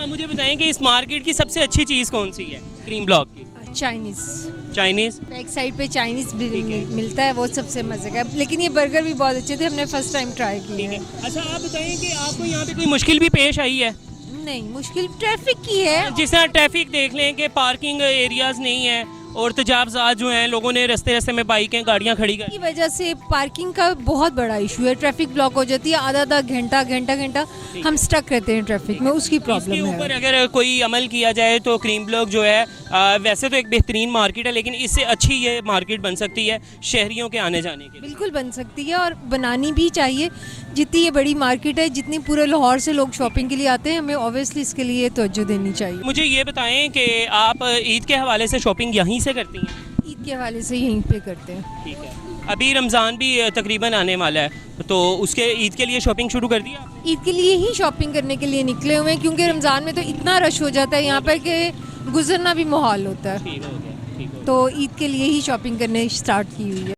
आप मुझे बताएं कि इस मार्केट की सबसे अच्छी चीज़ कौन सी है क्रीम ब्लॉक की? चाइनीज़। बैक साइड पे चाइनीज मिलता है, वो सबसे मजे का। लेकिन ये बर्गर भी बहुत अच्छे थे, हमने फर्स्ट टाइम ट्राई किए हैं। अच्छा आप बताएं कि आपको यहाँ पे कोई मुश्किल भी पेश आई है? नहीं, मुश्किल ट्रैफिक की है। जिस तरह ट्रैफिक देख लें कि पार्किंग एरियाज नहीं है और तजावजात जो हैं, लोगों ने रास्ते रास्ते में बाइकें गाड़ियाँ खड़ी कर की वजह से पार्किंग का बहुत बड़ा इशू है। ट्रैफिक ब्लॉक हो जाती है, आधा घंटा हम स्टक रहते हैं ट्रैफिक में, उसकी इसके प्रॉब्लम ऊपर है। अगर कोई अमल किया जाए तो क्रीम ब्लॉक जो है वैसे तो एक बेहतरीन मार्केट है, लेकिन इससे अच्छी ये मार्केट बन सकती है शहरियों के आने जाने के लिए। बिल्कुल बन सकती है और बनानी भी चाहिए। जितनी ये बड़ी मार्केट है, जितनी पूरे लाहौर से लोग शॉपिंग के लिए आते हैं, हमें ऑब्वियसली इसके लिए तवज्जो देनी चाहिए। मुझे ये बताएं कि आप ईद के हवाले से शॉपिंग यहीं से करती हैं? ईद के हवाले से यहीं पे करते हैं। ठीक है। अभी रमज़ान भी तकरीबन आने वाला है, तो उसके ईद के लिए शॉपिंग शुरू कर दी आपने? ईद के लिए ही शॉपिंग करने के लिए निकले हुए हैं, क्योंकि रमज़ान में तो इतना रश हो जाता है यहाँ पर कि गुजरना भी मुहाल होता है। ठीक हो गया, ठीक हो गया। तो ईद के लिए ही शॉपिंग करने स्टार्ट की हुई है।